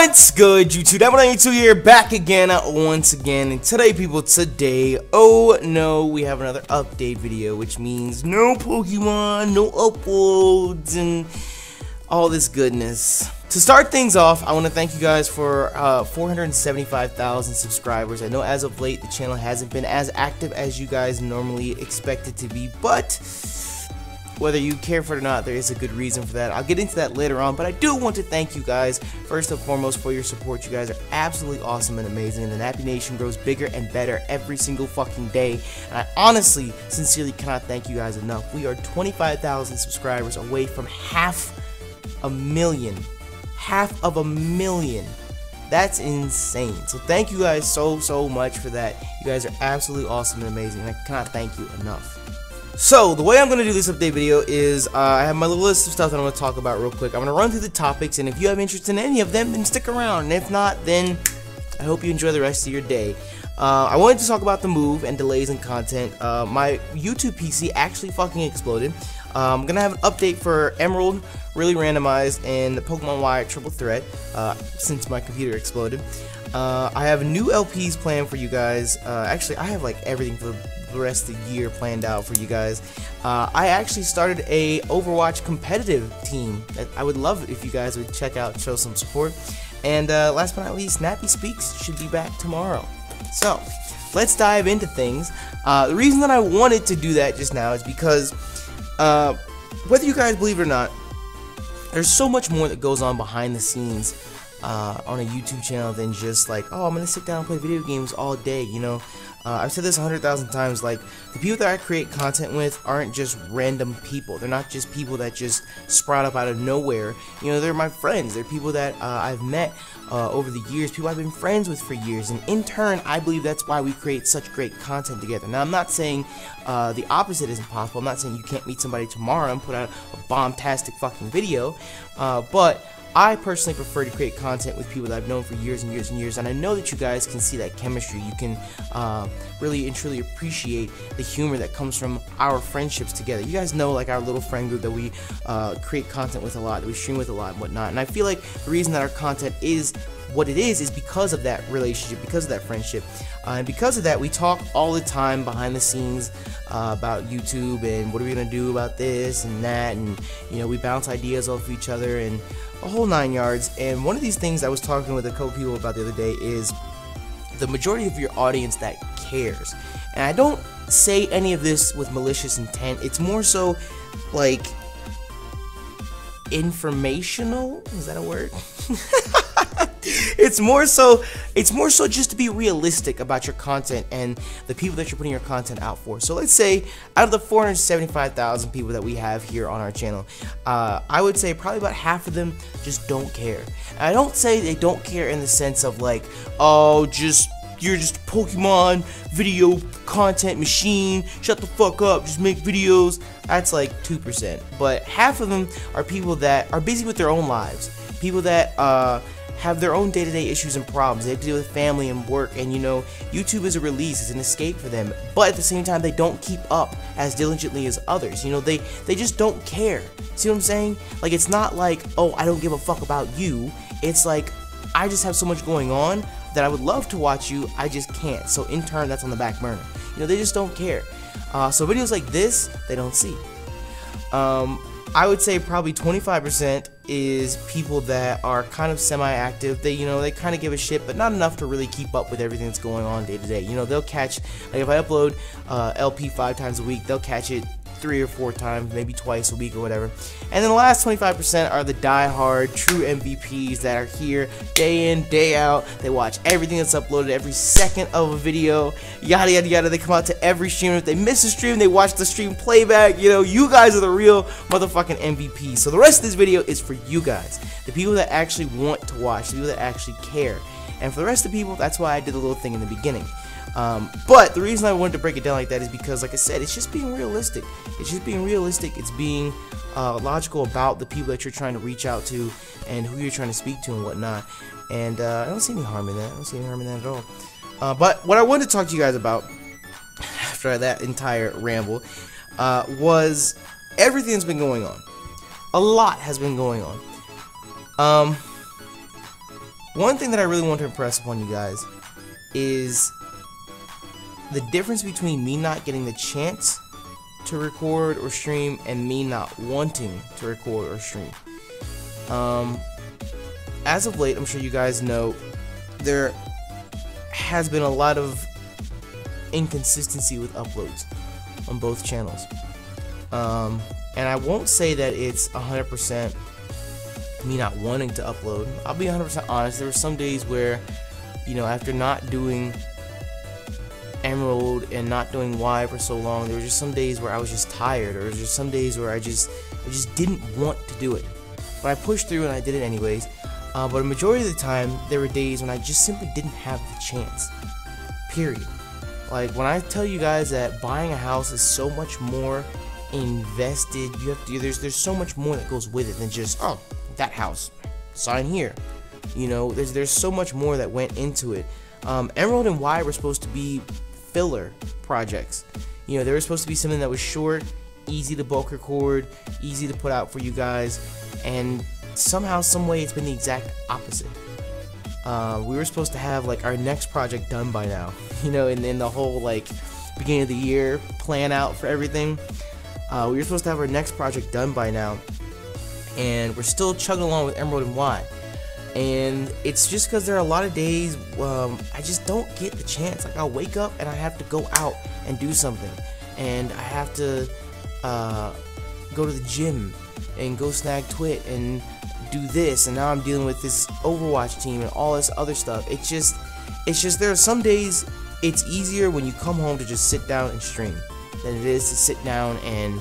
What's good, YouTube? That192 here, back again, once again. And today, people, oh no, we have another update video, which means no Pokemon, no uploads, and all this goodness. To start things off, I want to thank you guys for 475,000 subscribers. I know as of late, the channel hasn't been as active as you guys normally expect it to be, but whether you care for it or not, there is a good reason for that. I'll get into that later on, but I do want to thank you guys, first and foremost, for your support. You guys are absolutely awesome and amazing, and the Nappy Nation grows bigger and better every single fucking day, and I honestly, sincerely cannot thank you guys enough. We are 25,000 subscribers away from 500,000. 500,000. That's insane. So thank you guys so much for that. You guys are absolutely awesome and amazing, and I cannot thank you enough. So, the way I'm going to do this update video is, I have my little list of stuff that I'm going to talk about real quick. I'm going to run through the topics, and if you have interest in any of them, then stick around. And if not, then I hope you enjoy the rest of your day. I wanted to talk about the move and delays in content. My YouTube PC actually fucking exploded. I'm going to have an update for Emerald, really randomized, and the Pokemon Y Triple Threat, since my computer exploded. I have new LPs planned for you guys. Actually, I have like everything for the rest of the year planned out for you guys. I actually started a Overwatch competitive team that I would love if you guys would check out, show some support. And last but not least, Nappy Speaks should be back tomorrow. So let's dive into things. The reason that I wanted to do that just now is because whether you guys believe it or not, there's so much more that goes on behind the scenes on a YouTube channel than just like, oh, I'm gonna sit down and play video games all day, you know. I've said this 100,000 times, like, the people that I create content with aren't just random people. They're not just people that just sprout up out of nowhere. You know, they're my friends. They're people that I've met over the years, people I've been friends with for years, and in turn, I believe that's why we create such great content together. Now, I'm not saying the opposite isn't possible. I'm not saying you can't meet somebody tomorrow and put out a bomb-tastic fucking video, but I personally prefer to create content with people that I've known for years and years and years, and I know that you guys can see that chemistry. You can really and truly appreciate the humor that comes from our friendships together. You guys know, like, our little friend group that we create content with a lot, that we stream with a lot and whatnot, and I feel like the reason that our content is what it is because of that relationship, because of that friendship, and because of that, we talk all the time behind the scenes about YouTube and what are we gonna do about this and that, and you know, we bounce ideas off of each other and a whole 9 yards. And one of these things I was talking with a couple people about the other day is the majority of your audience that cares, and I don't say any of this with malicious intent. It's more so like informational. Is that a word? It's more so just to be realistic about your content and the people that you're putting your content out for. So let's say out of the 475,000 people that we have here on our channel, I would say probably about half of them just don't care. And I don't say they don't care in the sense of like, oh, you're just a Pokemon video content machine, shut the fuck up, just make videos. That's like 2%. But half of them are people that are busy with their own lives, people that have their own day-to-day issues and problems. They have to deal with family and work, and you know, YouTube is a release, it's an escape for them, but at the same time, they don't keep up as diligently as others. You know, they just don't care. See what I'm saying? Like, it's not like, oh, I don't give a fuck about you. It's like, I just have so much going on that I would love to watch you, I just can't. So in turn, that's on the back burner. You know, they just don't care. So videos like this, they don't see. I would say probably 25% is people that are kind of semi-active. They, you know, they kind of give a shit, but not enough to really keep up with everything that's going on day to day. You know, they'll catch, like, if I upload LP 5 times a week, they'll catch it 3 or 4 times, maybe twice a week or whatever. And then the last 25% are the die-hard, true MVPs that are here day in, day out. They watch everything that's uploaded, every second of a video, yada yada yada. They come out to every stream. If they miss a stream, they watch the stream playback. You know, you guys are the real motherfucking MVPs. So the rest of this video is for you guys, the people that actually want to watch, the people that actually care. And for the rest of the people, that's why I did a little thing in the beginning. But the reason I wanted to break it down like that is because, like I said, it's just being realistic. It's just being realistic. It's being logical about the people that you're trying to reach out to and who you're trying to speak to and whatnot. And I don't see any harm in that. I don't see any harm in that at all. But what I wanted to talk to you guys about after that entire ramble was everything that's been going on. A lot has been going on. one thing that I really want to impress upon you guys is the difference between me not getting the chance to record or stream and me not wanting to record or stream. As of late, I'm sure you guys know, there has been a lot of inconsistency with uploads on both channels. And I won't say that it's 100% me not wanting to upload. I'll be 100% honest. There were some days where, you know, after not doing Emerald and not doing Y for so long, there were just some days where I was just tired, or there was just some days where I just didn't want to do it. But I pushed through and I did it anyways. But a majority of the time, there were days when I just simply didn't have the chance. Period. Like, when I tell you guys that buying a house is so much more invested, you have to, there's so much more that goes with it than just, oh, that house, sign here. You know, there's so much more that went into it. Emerald and Y were supposed to be filler projects. You know, they were supposed to be something that was short, easy to bulk record, easy to put out for you guys, and somehow, some way, it's been the exact opposite. We were supposed to have like our next project done by now, you know, and then the whole like beginning of the year plan out for everything. We were supposed to have our next project done by now, and we're still chugging along with Emerald and Y. And it's just because there are a lot of days I just don't get the chance. Like, I'll wake up and I have to go out and do something, and I have to go to the gym and go snag Twit and do this, and now I'm dealing with this Overwatch team and all this other stuff. It's just there are some days it's easier when you come home to just sit down and stream than it is to sit down and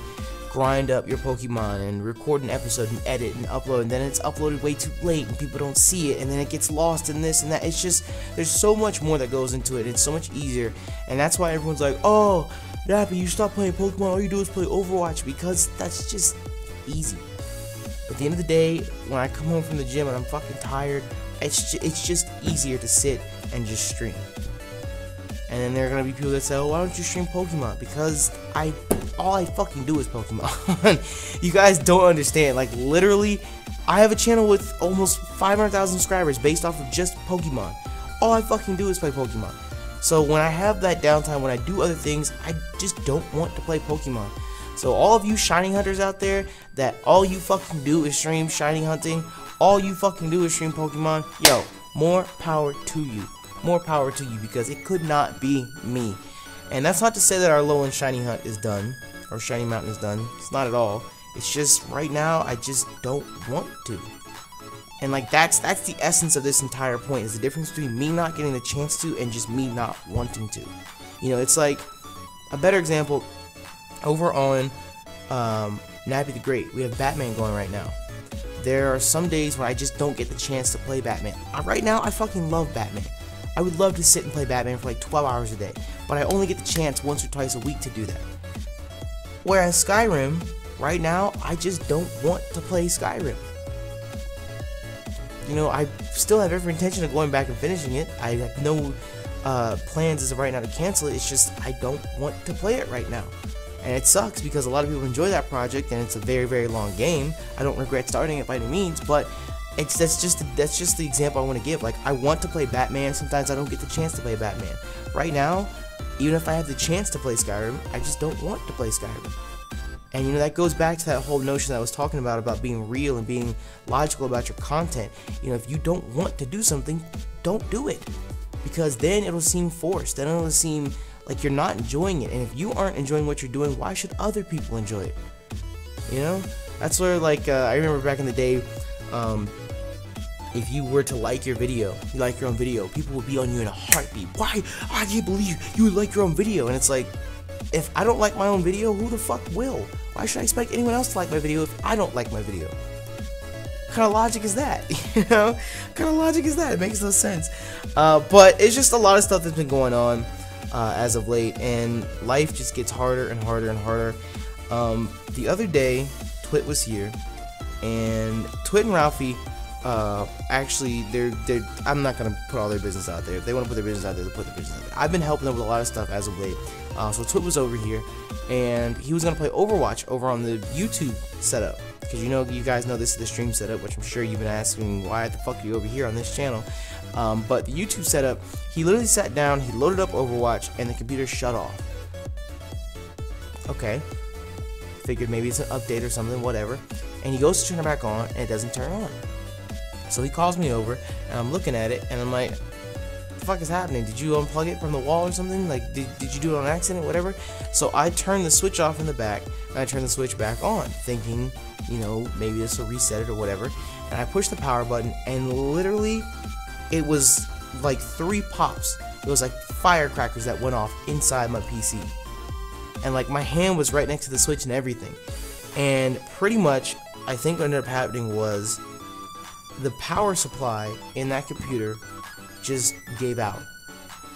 grind up your Pokemon and record an episode and edit and upload, and then it's uploaded way too late and people don't see it, and then it gets lost in this and that. It's just, there's so much more that goes into it. It's so much easier, and that's why everyone's like, oh, Nappy, you stop playing Pokemon, all you do is play Overwatch, because that's just easy. At the end of the day, when I come home from the gym and I'm fucking tired, it's just easier to sit and just stream. And then there are gonna be people that say, oh, why don't you stream Pokemon? Because all I fucking do is Pokemon. You guys don't understand. Like, literally, I have a channel with almost 500,000 subscribers based off of just Pokemon. All I fucking do is play Pokemon. So when I have that downtime, when I do other things, I just don't want to play Pokemon. So all of you shiny hunters out there that all you fucking do is stream shiny hunting, all you fucking do is stream Pokemon, yo, more power to you. More power to you, because it could not be me. And that's not to say that our low end shiny hunt is done, or shiny mountain is done. It's not at all. It's just right now I just don't want to. And like that's the essence of this entire point, is the difference between me not getting the chance to and just me not wanting to. You know, it's like a better example over on Nappy the Great. We have Batman going right now. There are some days when I just don't get the chance to play Batman. Right now I fucking love Batman. I would love to sit and play Batman for like 12 hours a day, but I only get the chance once or twice a week to do that. Whereas Skyrim, right now, I just don't want to play Skyrim. You know, I still have every intention of going back and finishing it. I have no plans as of right now to cancel it. It's just I don't want to play it right now. And it sucks because a lot of people enjoy that project and it's a very, very long game. I don't regret starting it by any means, but that's just the example I want to give. Like, I want to play Batman. Sometimes I don't get the chance to play Batman. Right now, even if I have the chance to play Skyrim, I just don't want to play Skyrim. And you know, that goes back to that whole notion that I was talking about being real and being logical about your content. You know, if you don't want to do something, don't do it, because then it'll seem forced. Then it'll seem like you're not enjoying it. And if you aren't enjoying what you're doing, why should other people enjoy it? You know, that's where, like, I remember back in the day, if you were to like your video, you like your own video, people would be on you in a heartbeat. Why? I can't believe you would like your own video. And it's like, if I don't like my own video, who the fuck will? Why should I expect anyone else to like my video if I don't like my video? What kind of logic is that? You know? What kind of logic is that? It makes no sense. But it's just a lot of stuff that's been going on as of late, and life just gets harder and harder and harder. The other day, Twit was here, and Twit and Ralphie, actually, I'm not gonna put all their business out there. If they want to put their business out there, they'll put their business out there. I've been helping them with a lot of stuff as of late. So Twit was over here, and he was gonna play Overwatch over on the YouTube setup. because you guys know this is the stream setup, which I'm sure you've been asking, why the fuck are you over here on this channel? But the YouTube setup, he literally sat down, he loaded up Overwatch, and the computer shut off. Okay, figured maybe it's an update or something, whatever. And he goes to turn it back on, and it doesn't turn on. So he calls me over, and I'm looking at it, and I'm like, what the fuck is happening? Did you unplug it from the wall or something? Like, did you do it on accident, whatever? So I turned the switch off in the back, and I turned the switch back on, thinking, you know, maybe this will reset it or whatever. And I pushed the power button, and literally, it was like 3 pops. It was like firecrackers that went off inside my PC. And like my hand was right next to the switch and everything. And pretty much, I think what ended up happening was the power supply in that computer just gave out,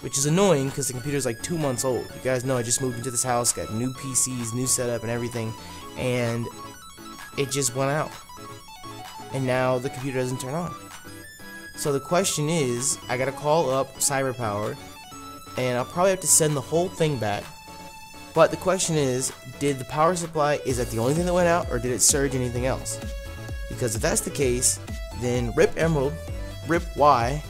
which is annoying because the computer is like 2 months old. You guys know I just moved into this house, got new PCs, new setup and everything, and it just went out. And now the computer doesn't turn on. So the question is, I gotta call up CyberPower, and I'll probably have to send the whole thing back. But the question is, did the power supply, is that the only thing that went out, or did it surge anything else? Because if that's the case, then RIP Emerald, RIP Y.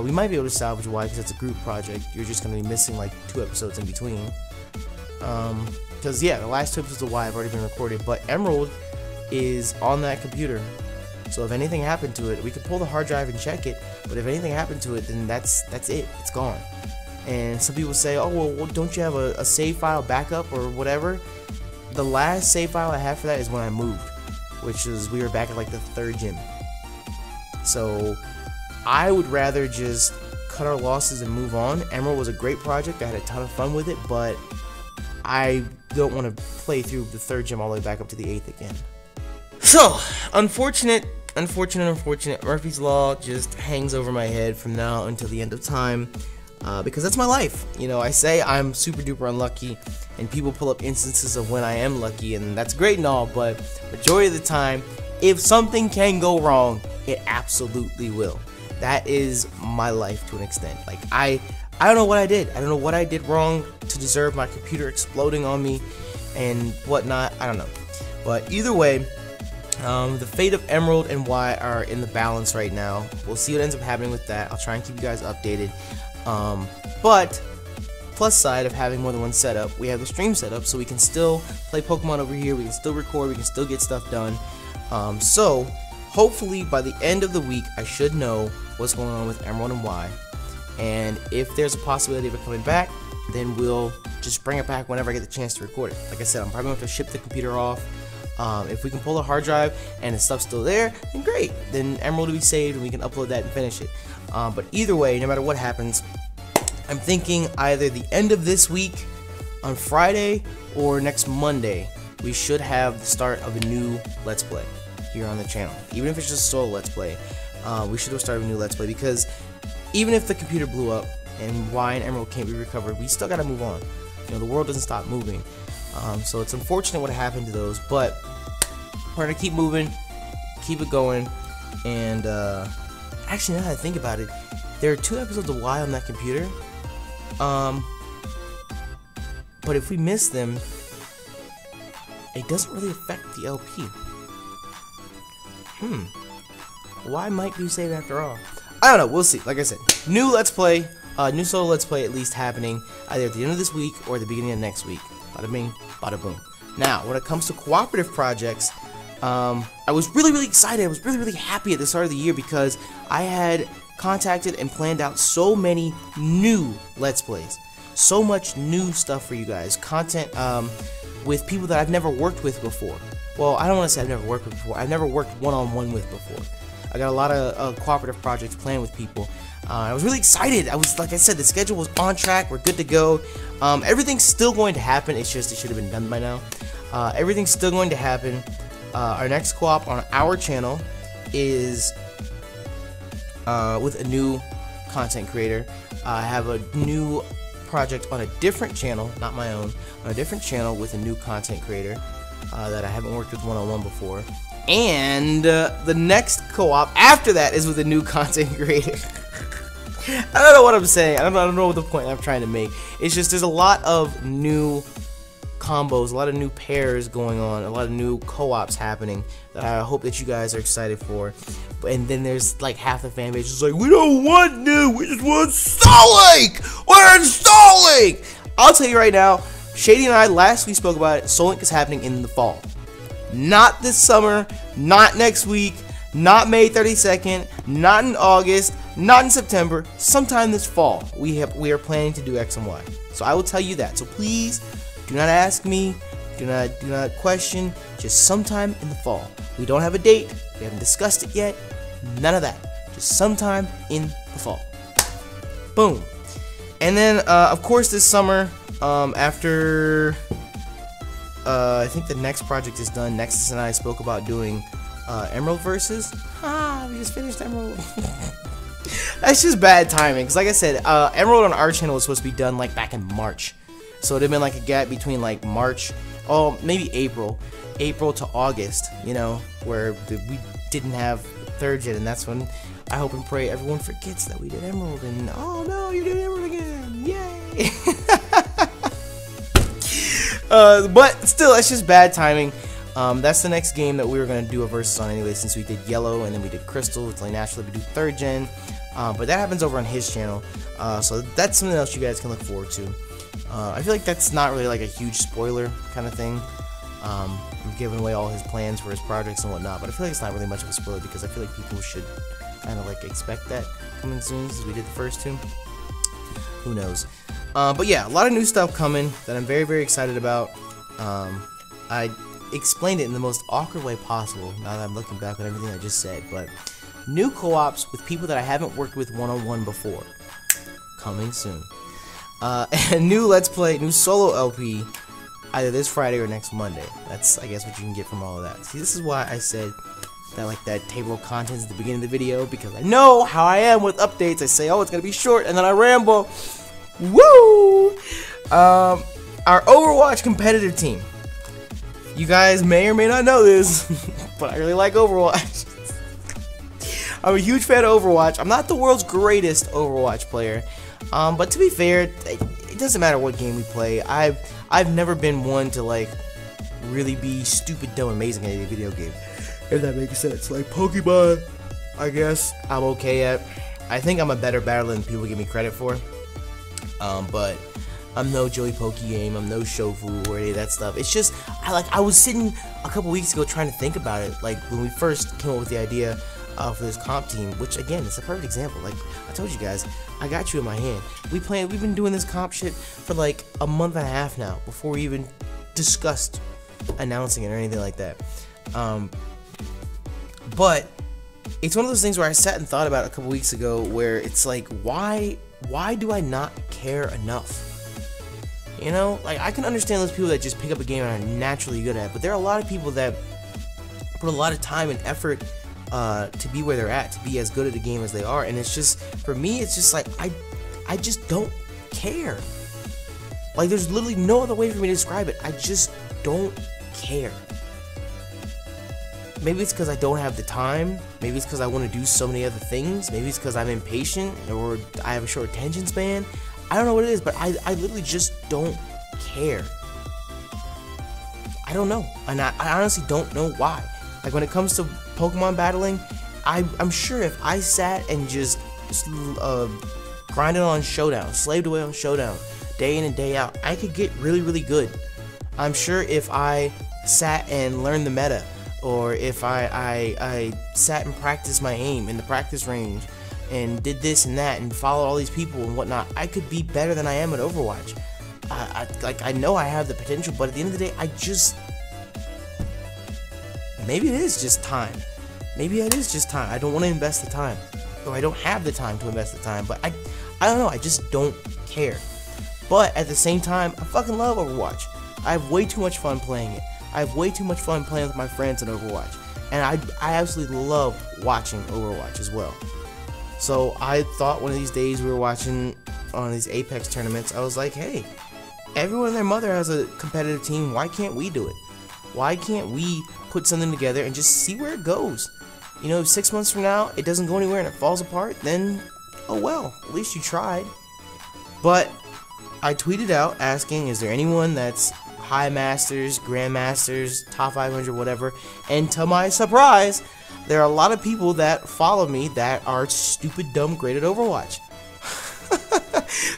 We might be able to salvage Y because it's a group project. You're just going to be missing like 2 episodes in between. Because yeah, the last 2 episodes of Y have already been recorded, but Emerald is on that computer. So if anything happened to it, we could pull the hard drive and check it. But if anything happened to it, then that's it. It's gone. And some people say, oh, well, don't you have a save file backup or whatever? The last save file I have for that is when I moved, which is, we were back at like the 3rd gym. So I would rather just cut our losses and move on. Emerald was a great project. I had a ton of fun with it, but I don't want to play through the 3rd gym all the way back up to the 8th again. So, unfortunate, Murphy's Law just hangs over my head from now until the end of time. Because that's my life. You know, I say I'm super duper unlucky, and people pull up instances of when I am lucky, and that's great and all, but majority of the time, if something can go wrong, it absolutely will. That is my life to an extent. Like, I don't know what I did. I don't know what I did wrong to deserve my computer exploding on me and whatnot. I don't know. But either way, the fate of Emerald and Y are in the balance right now. We'll see what ends up happening with that. I'll try and keep you guys updated. But plus side of having more than one setup, we have the stream setup, so we can still play Pokemon over here, we can still record, we can still get stuff done. So hopefully by the end of the week I should know what's going on with Emerald and Y, and if there's a possibility of it coming back, then we'll just bring it back whenever I get the chance to record it. Like I said, I'm probably going to have to ship the computer off. If we can pull the hard drive and the stuff's still there, then great. Then Emerald will be saved and we can upload that and finish it. But either way, no matter what happens, I'm thinking either the end of this week on Friday or next Monday, we should have the start of a new Let's Play here on the channel. Even if it's just a solo Let's Play, we should have started a new Let's Play, because even if the computer blew up and Y and Emerald can't be recovered, we still gotta move on. You know, the world doesn't stop moving. So it's unfortunate what happened to those, but we're gonna keep moving, keep it going, and actually now that I think about it, there are 2 episodes of Y on that computer, but if we miss them, it doesn't really affect the LP. Y might be saved after all. I don't know, we'll see. Like I said, new Let's Play, new solo Let's Play at least happening either at the end of this week or the beginning of next week. Bada bing, bada boom. Now, when it comes to cooperative projects, I was really excited. I was really happy at the start of the year because I had contacted and planned out so many new Let's Plays. So much new stuff for you guys. Content with people that I've never worked with before. Well, I don't want to say I've never worked with before. I've never worked one-on-one with before. I got a lot of cooperative projects planned with people. I was really excited. Like I said, the schedule was on track. We're good to go. Everything's still going to happen. It's just it should have been done by now. Everything's still going to happen. Our next co-op on our channel is with a new content creator. I have a new project on a different channel, not my own, on a different channel with a new content creator that I haven't worked with one-on-one before. And the next co-op after that is with a new content creator. I don't know what I'm saying. I don't know what the point I'm trying to make. It's just there's a lot of new combos, a lot of new pairs going on, a lot of new co-ops happening that I hope that you guys are excited for. And then there's like half the fan base is like, we don't want new, we just want Salt Lake! We're in Salt Lake! I'll tell you right now, Shady and I last week spoke about it. Salt Lake is happening in the fall. Not this summer, not next week, not May 32nd, not in August, not in September, sometime this fall. We are planning to do X and Y. So I will tell you that. So please do not ask me, do not question, just sometime in the fall. We don't have a date, we haven't discussed it yet, none of that. Just sometime in the fall. Boom. And then of course this summer, after I think the next project is done, Nexus and I spoke about doing Emerald versus. We just finished Emerald. That's just bad timing, because like I said, Emerald on our channel was supposed to be done like back in March. So it'd have been like a gap between like March, maybe April to August, you know, where we didn't have 3rd gen, and that's when I hope and pray everyone forgets that we did Emerald, and oh no, you did Emerald again, yay! But still, it's just bad timing. That's the next game that we were going to do a versus on anyway, since we did Yellow and then we did Crystal. It's like naturally we do 3rd gen, but that happens over on his channel, so that's something else you guys can look forward to. I feel like that's not really like a huge spoiler kind of thing. I'm giving away all his plans for his projects and whatnot, but I feel like it's not really much of a spoiler, because I feel like people should kind of like expect that coming soon, since we did the first 2. Who knows? But yeah, a lot of new stuff coming that I'm very, very excited about. I explained it in the most awkward way possible now that I'm looking back on everything I just said, but new co-ops with people that I haven't worked with one-on-one before, coming soon. And new Let's Play, new solo LP, either this Friday or next Monday. That's, I guess, what you can get from all of that. See, this is why I said that, like, that table of contents at the beginning of the video, because I know how I am with updates. I say, oh, it's gonna be short, and then I ramble. Woo! Our Overwatch competitive team. You guys may or may not know this, but I really like Overwatch. I'm a huge fan of Overwatch. I'm not the world's greatest Overwatch player, but to be fair, it doesn't matter what game we play. I've never been one to like really be stupid, dumb, amazing at a video game, if that makes sense. Like Pokemon, I guess I'm okay at. I think I'm a better battler than people give me credit for. But I'm no Joey Pokegame, I'm no Shofu or any of that stuff. It's just, I was sitting a couple weeks ago trying to think about it, like when we first came up with the idea for this comp team, which again, it's a perfect example. Like I told you guys, I got you in my hand. We've been doing this comp shit for like a month and a half now, before we even discussed announcing it or anything like that. But it's one of those things where I sat and thought about it a couple weeks ago, where it's like, why do I not care enough? You know, like I can understand those people that just pick up a game and are naturally good at it, but there are a lot of people that put a lot of time and effort to be where they're at, to be as good at a game as they are, and it's just, for me, it's just like, I just don't care. Like, there's literally no other way for me to describe it. I just don't care. Maybe it's because I don't have the time, maybe it's because I want to do so many other things, maybe it's because I'm impatient, or I have a short attention span. I don't know what it is, but I literally just don't care. I don't know, and I honestly don't know why. Like when it comes to Pokemon battling, I'm sure if I sat and just grinded on Showdown, slaved away on Showdown, day in and day out, I could get really, really good. I'm sure if I sat and learned the meta, or if I sat and practiced my aim in the practice range, and did this and that, and followed all these people and whatnot, I could be better than I am at Overwatch. I know I have the potential, but at the end of the day, maybe it is just time. Maybe it is just time. I don't want to invest the time, or I don't have the time to invest the time, but I don't know, I just don't care. But at the same time, I fucking love Overwatch. I have way too much fun playing it. I have way too much fun playing with my friends in Overwatch, and I absolutely love watching Overwatch as well. So I thought one of these days we were watching on these Apex tournaments, I was like, hey, everyone and their mother has a competitive team, why can't we do it? Why can't we put something together and just see where it goes? You know, if 6 months from now it doesn't go anywhere and it falls apart, then oh well, at least you tried. But I tweeted out asking, is there anyone that's high masters, grandmasters, top 500, whatever. And to my surprise, there are a lot of people that follow me that are stupid, dumb, great at Overwatch.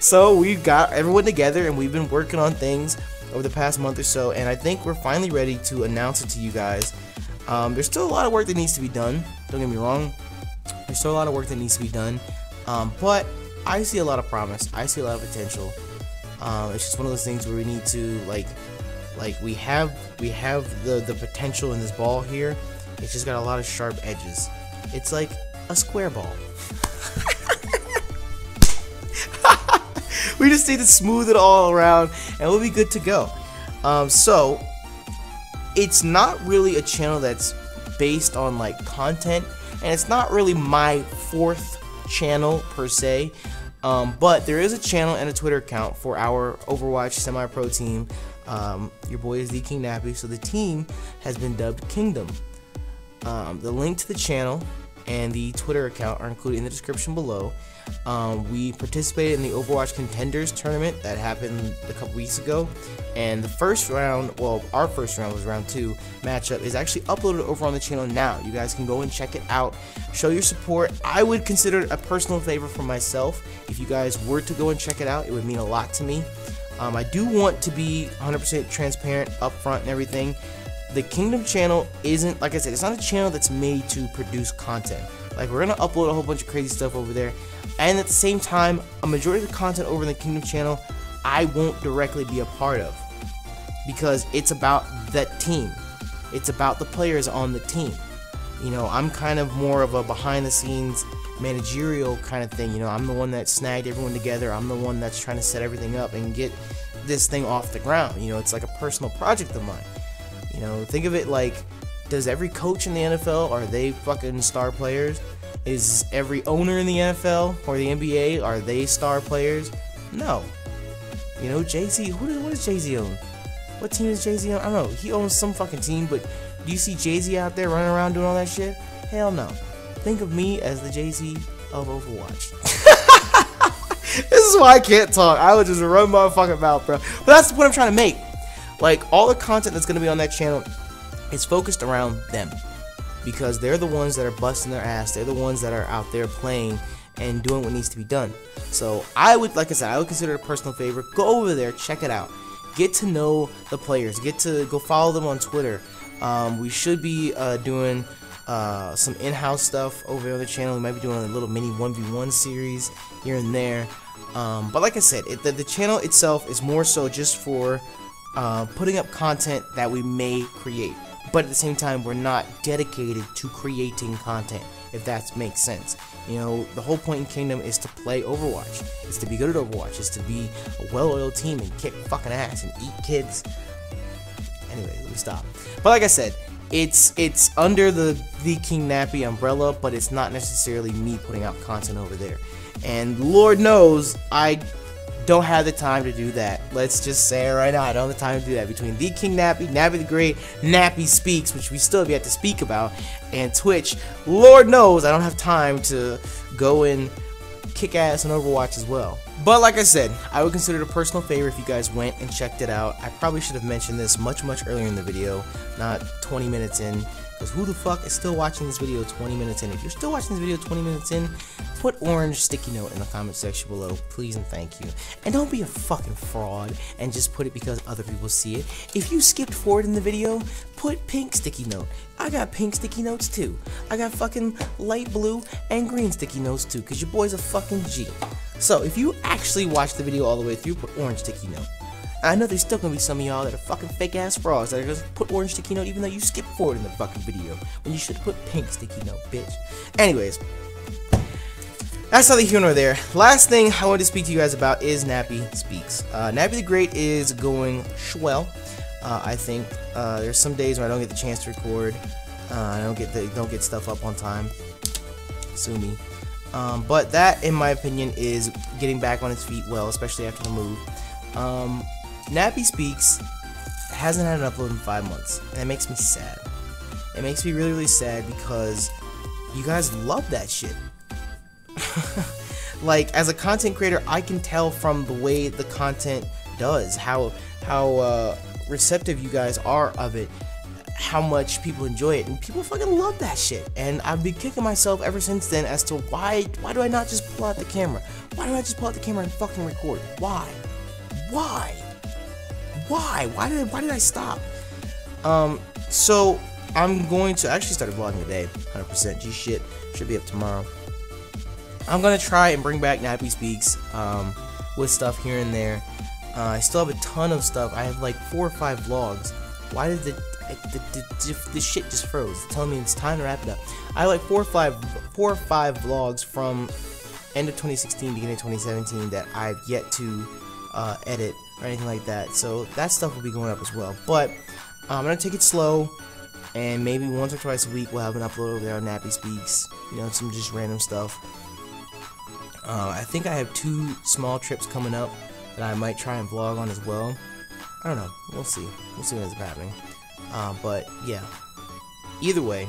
So we've got everyone together and we've been working on things over the past month or so, and I think we're finally ready to announce it to you guys. There's still a lot of work that needs to be done, don't get me wrong. There's still a lot of work that needs to be done, but I see a lot of promise. I see a lot of potential. It's just one of those things where we need to like we have the potential in this ball here. It's just got a lot of sharp edges. It's like a square ball. We just need to smooth it all around and we'll be good to go. So it's not really a channel that's based on like content, and it's not really my fourth channel per se, but there is a channel and a Twitter account for our Overwatch semi-pro team. Your boy is the King Nappy, so the team has been dubbed Kingdom. The link to the channel and the Twitter account are included in the description below. We participated in the Overwatch Contenders tournament that happened a couple weeks ago, and the first round, well, our first round was round 2 matchup, is actually uploaded over on the channel now. You guys can go and check it out, show your support. I would consider it a personal favor for myself. If you guys were to go and check it out, it would mean a lot to me. I do want to be 100% transparent up front and everything. The Kingdom channel isn't, like I said, it's not a channel that's made to produce content. Like, we're gonna upload a whole bunch of crazy stuff over there, and at the same time, a majority of the content over in the Kingdom channel I won't directly be a part of, because it's about that team. It's about the players on the team. You know, I'm kind of more of a behind the scenes managerial kind of thing. You know, I'm the one that snagged everyone together. I'm the one that's trying to set everything up and get this thing off the ground. You know, it's like a personal project of mine. You know, think of it like, does every coach in the NFL, are they fucking star players? Is every owner in the NFL or the NBA, are they star players? No. You know, Jay-Z, what does Jay-Z own? What team is Jay-Z on? I don't know. He owns some fucking team, but do you see Jay-Z out there running around doing all that shit? Hell no. Think of me as the Jay-Z of Overwatch. This is why I can't talk. I would just run my fucking mouth, bro. But that's the point I'm trying to make. Like, all the content that's going to be on that channel is focused around them, because they're the ones that are busting their ass. They're the ones that are out there playing and doing what needs to be done. So I would, like I said, I would consider it a personal favor. Go over there, check it out, get to know the players, get to go follow them on Twitter. We should be doing some in-house stuff over on the channel. We might be doing a little mini 1v1 series here and there. But like I said, the channel itself is more so just for putting up content that we may create, but at the same time, we're not dedicated to creating content, if that makes sense. You know, the whole point in Kingdom is to play Overwatch. It's to be good at Overwatch. It's to be a well-oiled team and kick fucking ass and eat kids. Anyway, let me stop. But like I said, it's under the King Nappy umbrella, but it's not necessarily me putting out content over there. And Lord knows, I don't have the time to do that. Let's just say it right now, I don't have the time to do that. Between the King Nappy, Nappy the Great, Nappy Speaks, which we still have yet to speak about, and Twitch, Lord knows I don't have time to go and kick ass on Overwatch as well. But like I said, I would consider it a personal favor if you guys went and checked it out. I probably should have mentioned this much earlier in the video, not 20 minutes in, because who the fuck is still watching this video 20 minutes in? If you're still watching this video 20 minutes in, put orange sticky note in the comment section below, please and thank you. And don't be a fucking fraud and just put it because other people see it. If you skipped forward in the video, put pink sticky note. I got pink sticky notes too. I got fucking light blue and green sticky notes too, because your boy's a fucking G. So if you actually watch the video all the way through, put orange sticky note. I know there's still gonna be some of y'all that are fucking fake ass frauds that are just put orange sticky note even though you skipped forward in the fucking video when you should put pink sticky note, bitch. Anyways, that's neither here nor there. Last thing I want to speak to you guys about is Nappy Speaks. Nappy the Great is going swell. I think there's some days where I don't get the chance to record. I don't get stuff up on time. Sue me. But that, in my opinion, is getting back on its feet well, especially after the move. Nappy Speaks hasn't had an upload in 5 months, and it makes me sad. It makes me really sad because you guys love that shit. Like, as a content creator, I can tell from the way the content does, how receptive you guys are of it, how much people enjoy it, and people fucking love that shit. And I've been kicking myself ever since then as to why do I not just pull out the camera? Why don't I just pull out the camera and fucking record? Why did I stop? So I'm going to actually start vlogging today, 100%. G shit should be up tomorrow. I'm gonna try and bring back Nappy Speaks with stuff here and there. I still have a ton of stuff. I have like 4 or 5 vlogs. Why did the shit just froze? It's telling me it's time to wrap it up. I have like 4 or 5 vlogs from end of 2016, beginning of 2017 that I've yet to edit or anything like that. So that stuff will be going up as well. But I'm gonna take it slow, and maybe once or twice a week we'll have an upload over there on Nappy Speaks. You know, some just random stuff. I think I have 2 small trips coming up that I might try and vlog on as well. I don't know. We'll see. We'll see what ends up happening. But yeah. Either way,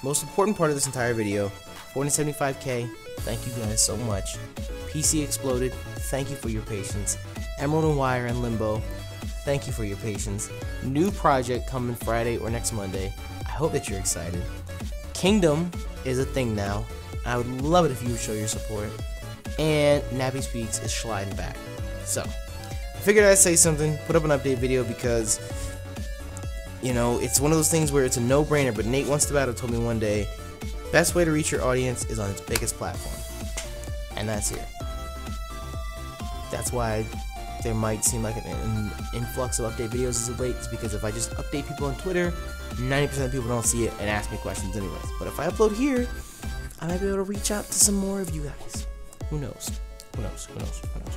most important part of this entire video, 475K. Thank you guys so much. PC exploded. Thank you for your patience. Emerald and Wire and Limbo. Thank you for your patience. New project coming Friday or next Monday. I hope that you're excited. Kingdom is a thing now. I would love it if you would show your support. And Nappy Speaks is sliding back. So, I figured I'd say something, put up an update video because, you know, it's one of those things where it's a no-brainer, but Nate Wants to Battle told me one day, best way to reach your audience is on its biggest platform. And that's here. That's why there might seem like an influx of update videos as of late, is because if I just update people on Twitter, 90% of people don't see it and ask me questions anyways. But if I upload here, I might be able to reach out to some more of you guys. Who knows? Who knows? Who knows? Who knows?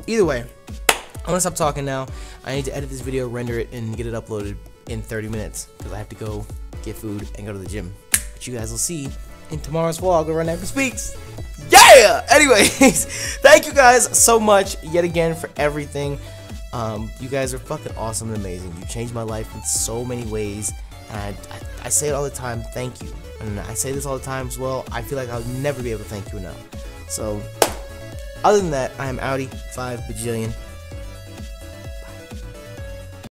Either way, I'm gonna stop talking now. I need to edit this video, render it, and get it uploaded in 30 minutes because I have to go get food and go to the gym. But you guys will see in tomorrow's vlog around Nappy Speaks. Yeah! Anyways, thank you guys so much yet again for everything. You guys are fucking awesome and amazing. You changed my life in so many ways. And I say it all the time, thank you. And I say this all the time as well. I feel like I'll never be able to thank you enough. So, other than that, I am Audi 5 bajillion.